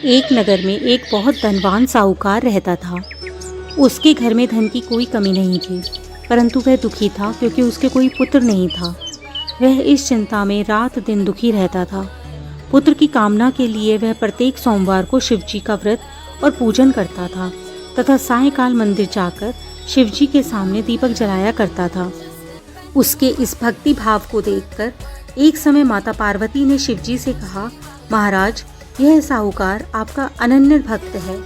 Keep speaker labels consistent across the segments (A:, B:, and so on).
A: एक नगर में एक बहुत धनवान साहूकार रहता था। उसके घर में धन की कोई कमी नहीं थी, परंतु वह दुखी था क्योंकि उसके कोई पुत्र नहीं था। वह इस चिंता में रात दिन दुखी रहता था। पुत्र की कामना के लिए वह प्रत्येक सोमवार को शिवजी का व्रत और पूजन करता था तथा सायंकाल मंदिर जाकर शिवजी के सामने दीपक जलाया करता था। उसके इस भक्ति भाव को देखकर एक समय माता पार्वती ने शिवजी से कहा, महाराज, यह साहूकार आपका अनन्य भक्त है,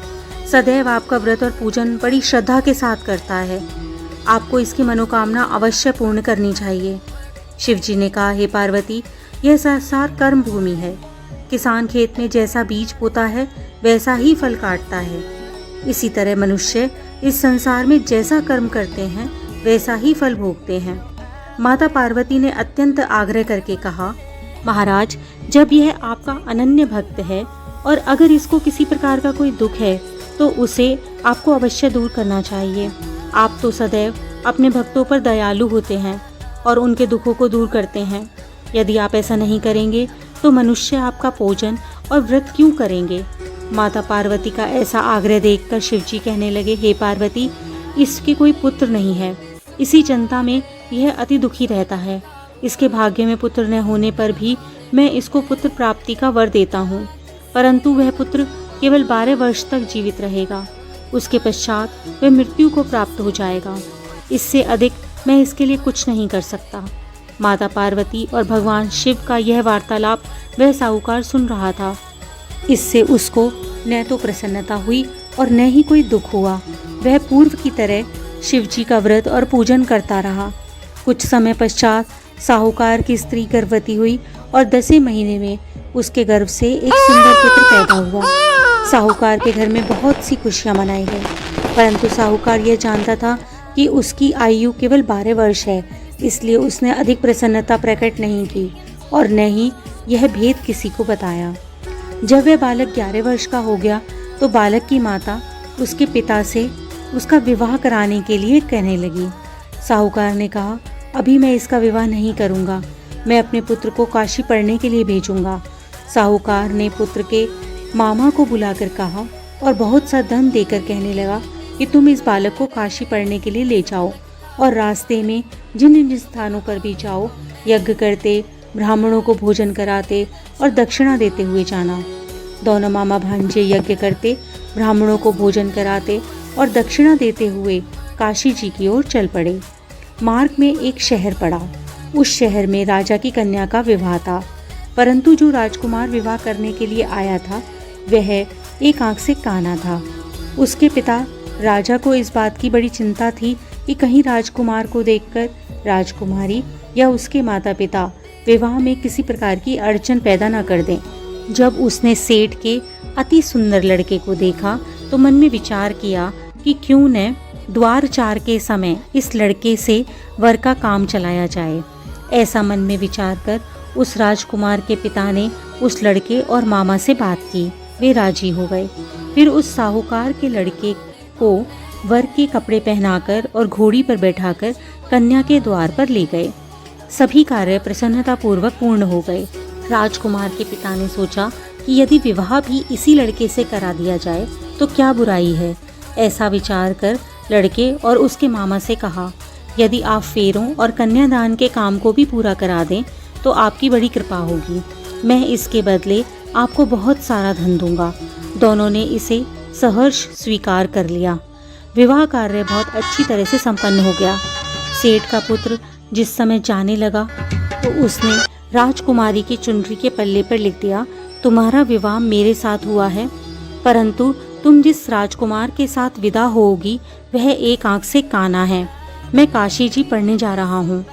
A: सदैव आपका व्रत और पूजन बड़ी श्रद्धा के साथ करता है। आपको इसकी मनोकामना अवश्य पूर्ण करनी चाहिए। शिवजी ने कहा, हे पार्वती, यह संसार कर्म भूमि है। किसान खेत में जैसा बीज बोता है वैसा ही फल काटता है। इसी तरह मनुष्य इस संसार में जैसा कर्म करते हैं वैसा ही फल भोगते हैं। माता पार्वती ने अत्यंत आग्रह करके कहा, महाराज, जब यह आपका अनन्य भक्त है और अगर इसको किसी प्रकार का कोई दुख है तो उसे आपको अवश्य दूर करना चाहिए। आप तो सदैव अपने भक्तों पर दयालु होते हैं और उनके दुखों को दूर करते हैं। यदि आप ऐसा नहीं करेंगे तो मनुष्य आपका पूजन और व्रत क्यों करेंगे। माता पार्वती का ऐसा आग्रह देखकर शिवजी कहने लगे, हे पार्वती, इसके कोई पुत्र नहीं है। इसी चिंता में यह अति दुखी रहता है। इसके भाग्य में पुत्र न होने पर भी मैं इसको पुत्र प्राप्ति का वर देता हूँ, परंतु वह पुत्र केवल 12 वर्ष तक जीवित रहेगा। उसके पश्चात वह मृत्यु को प्राप्त हो जाएगा। इससे अधिक मैं इसके लिए कुछ नहीं कर सकता। माता पार्वती और भगवान शिव का यह वार्तालाप वह साहूकार सुन रहा था। इससे उसको न तो प्रसन्नता हुई और न ही कोई दुख हुआ। वह पूर्व की तरह शिवजी का व्रत और पूजन करता रहा। कुछ समय पश्चात साहूकार की स्त्री गर्भवती हुई और 10वें महीने में उसके गर्भ से एक सुंदर पुत्र पैदा हुआ। साहूकार के घर में बहुत सी खुशियां मनाई गई, परंतु साहूकार यह जानता था कि उसकी आयु केवल 12 वर्ष है, इसलिए उसने अधिक प्रसन्नता प्रकट नहीं की और न ही यह भेद किसी को बताया। जब वह बालक 11 वर्ष का हो गया तो बालक की माता उसके पिता से उसका विवाह कराने के लिए कहने लगी। साहूकार ने कहा, अभी मैं इसका विवाह नहीं करूंगा, मैं अपने पुत्र को काशी पढ़ने के लिए भेजूंगा। साहूकार ने पुत्र के मामा को बुलाकर कहा और बहुत सा धन देकर कहने लगा कि तुम इस बालक को काशी पढ़ने के लिए ले जाओ और रास्ते में जिन जिन स्थानों पर भी जाओ, यज्ञ करते, ब्राह्मणों को भोजन कराते और दक्षिणा देते हुए जाना। दोनों मामा भांजे यज्ञ करते, ब्राह्मणों को भोजन कराते और दक्षिणा देते हुए काशी जी की ओर चल पड़े। मार्ग में एक शहर पड़ा। उस शहर में राजा की कन्या का विवाह था, परंतु जो राजकुमार विवाह करने के लिए आया था वह एक आंख से काना था। उसके पिता राजा को इस बात की बड़ी चिंता थी कि कहीं राजकुमार को देखकर राजकुमारी या उसके माता पिता विवाह में किसी प्रकार की अड़चन पैदा न कर दें। जब उसने सेठ के अति सुंदर लड़के को देखा तो मन में विचार किया कि क्यों न द्वारचार के समय इस लड़के से वर का काम चलाया जाए। ऐसा मन में विचार कर उस राजकुमार के पिता ने उस लड़के और मामा से बात की। वे राजी हो गए। फिर उस साहूकार के लड़के को वर के कपड़े पहनाकर और घोड़ी पर बैठाकर कन्या के द्वार पर ले गए। सभी कार्य प्रसन्नतापूर्वक पूर्ण हो गए। राजकुमार के पिता ने सोचा कि यदि विवाह भी इसी लड़के से करा दिया जाए तो क्या बुराई है। ऐसा विचार कर लड़के और उसके मामा से कहा, यदि आप फेरों और कन्यादान के काम को भी पूरा करा दें तो आपकी बड़ी कृपा होगी। मैं इसके बदले आपको बहुत सारा धन दूंगा। दोनों ने इसे सहर्ष स्वीकार कर लिया। विवाह कार्य बहुत अच्छी तरह से संपन्न हो गया। सेठ का पुत्र जिस समय जाने लगा तो उसने राजकुमारी की चुनरी के पल्ले पर लिख दिया, तुम्हारा विवाह मेरे साथ हुआ है, परंतु तुम जिस राजकुमार के साथ विदा होगी वह एक आंख से काना है। मैं काशी जी पढ़ने जा रहा हूँ।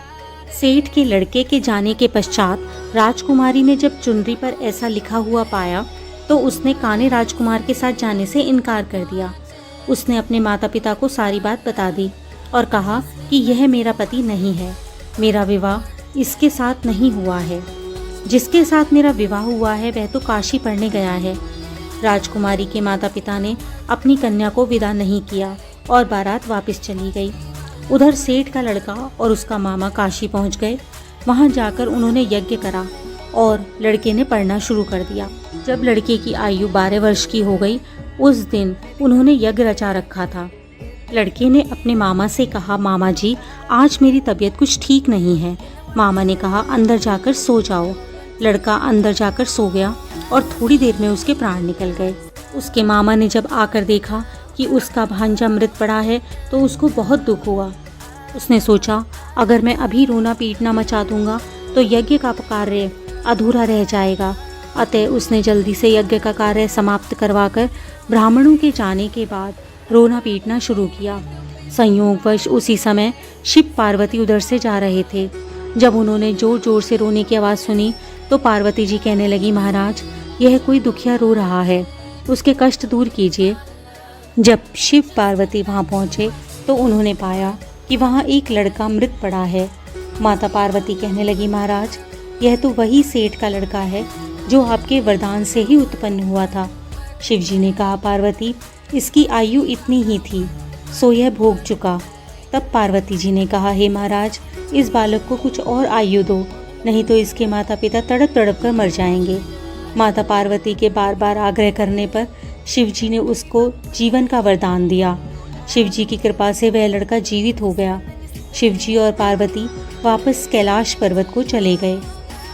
A: सेठ के लड़के के जाने के पश्चात राजकुमारी ने जब चुनरी पर ऐसा लिखा हुआ पाया तो उसने काने राजकुमार के साथ जाने से इनकार कर दिया। उसने अपने माता पिता को सारी बात बता दी और कहा कि यह मेरा पति नहीं है, मेरा विवाह इसके साथ नहीं हुआ है। जिसके साथ मेरा विवाह हुआ है वह तो काशी पढ़ने गया है। राजकुमारी के माता पिता ने अपनी कन्या को विदा नहीं किया और बारात वापस चली गई। उधर सेठ का लड़का और उसका मामा काशी पहुंच गए। वहां जाकर उन्होंने यज्ञ करा और लड़के ने पढ़ना शुरू कर दिया। जब लड़के की आयु 12 वर्ष की हो गई, उस दिन उन्होंने यज्ञ रचा रखा था। लड़के ने अपने मामा से कहा, मामा जी आज मेरी तबीयत कुछ ठीक नहीं है। मामा ने कहा, अंदर जाकर सो जाओ। लड़का अंदर जाकर सो गया और थोड़ी देर में उसके प्राण निकल गए। उसके मामा ने जब आकर देखा कि उसका भांजा मृत पड़ा है तो उसको बहुत दुख हुआ। उसने सोचा, अगर मैं अभी रोना पीटना मचा दूंगा तो यज्ञ का कार्य अधूरा रह जाएगा। अतः उसने जल्दी से यज्ञ का कार्य समाप्त करवाकर ब्राह्मणों के जाने के बाद रोना पीटना शुरू किया। संयोगवश उसी समय शिव पार्वती उधर से जा रहे थे। जब उन्होंने जोर जोर से रोने की आवाज़ सुनी तो पार्वती जी कहने लगी, महाराज यह कोई दुखिया रो रहा है, उसके कष्ट दूर कीजिए। जब शिव पार्वती वहाँ पहुँचे तो उन्होंने पाया कि वहाँ एक लड़का मृत पड़ा है। माता पार्वती कहने लगी, महाराज यह तो वही सेठ का लड़का है जो आपके वरदान से ही उत्पन्न हुआ था। शिवजी ने कहा, पार्वती इसकी आयु इतनी ही थी, सो यह भोग चुका। तब पार्वती जी ने कहा, हे महाराज इस बालक को कुछ और आयु दो, नहीं तो इसके माता पिता तड़प तड़प कर मर जाएंगे। माता पार्वती के बार बार आग्रह करने पर शिवजी ने उसको जीवन का वरदान दिया। शिवजी की कृपा से वह लड़का जीवित हो गया। शिवजी और पार्वती वापस कैलाश पर्वत को चले गए।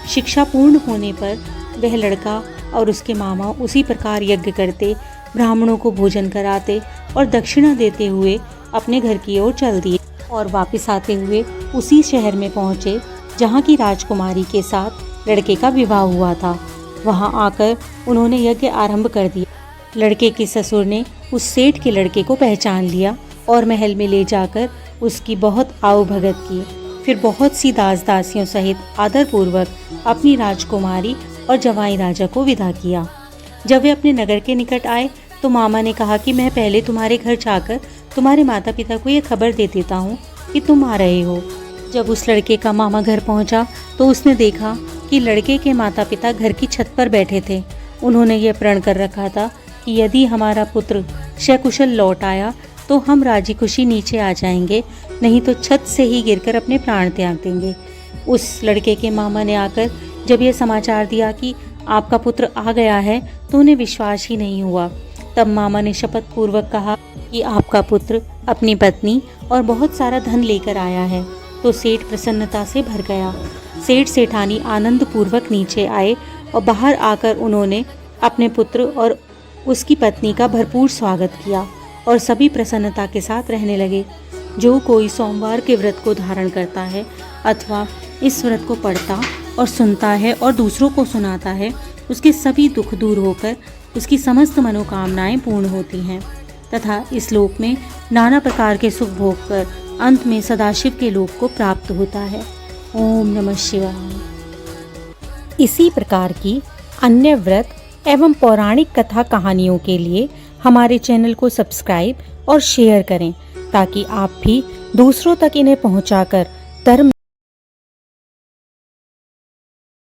A: शिक्षा पूर्ण होने पर वह लड़का और उसके मामा उसी प्रकार यज्ञ करते, ब्राह्मणों को भोजन कराते और दक्षिणा देते हुए अपने घर की ओर चल दिए और वापस आते हुए उसी शहर में पहुँचे जहाँ की राजकुमारी के साथ लड़के का विवाह हुआ था। वहाँ आकर उन्होंने यज्ञ आरंभ कर दिया। लड़के के ससुर ने उस सेठ के लड़के को पहचान लिया और महल में ले जाकर उसकी बहुत आवभगत की। फिर बहुत सी दास दासियों सहित आदरपूर्वक अपनी राजकुमारी और जवाई राजा को विदा किया। जब वे अपने नगर के निकट आए तो मामा ने कहा कि मैं पहले तुम्हारे घर जाकर तुम्हारे माता पिता को यह खबर दे देता हूँ कि तुम आ रहे हो। जब उस लड़के का मामा घर पहुँचा तो उसने देखा कि लड़के के माता पिता घर की छत पर बैठे थे। उन्होंने यह प्रण कर रखा था कि यदि हमारा पुत्र सकुशल लौट आया तो हम राजी खुशी नीचे आ जाएंगे, नहीं तो छत से ही गिरकर अपने प्राण त्याग देंगे। उस लड़के के मामा ने आकर जब यह समाचार दिया कि आपका पुत्र आ गया है तो उन्हें विश्वास ही नहीं हुआ। तब मामा ने शपथ पूर्वक कहा कि आपका पुत्र अपनी पत्नी और बहुत सारा धन लेकर आया है। तो सेठ प्रसन्नता से भर गया। सेठ सेठानी आनंद पूर्वक नीचे आए और बाहर आकर उन्होंने अपने पुत्र और उसकी पत्नी का भरपूर स्वागत किया और सभी प्रसन्नता के साथ रहने लगे। जो कोई सोमवार के व्रत को धारण करता है अथवा इस व्रत को पढ़ता और सुनता है और दूसरों को सुनाता है, उसके सभी दुख दूर होकर उसकी समस्त मनोकामनाएं पूर्ण होती हैं तथा इस लोक में नाना प्रकार के सुख भोग कर अंत में सदाशिव के लोक को प्राप्त होता है। ओम नमः शिवाय। इसी प्रकार की अन्य व्रत एवं पौराणिक कथा कहानियों के लिए हमारे चैनल को सब्सक्राइब और शेयर करें ताकि आप भी दूसरों तक इन्हें पहुंचाकर धर्म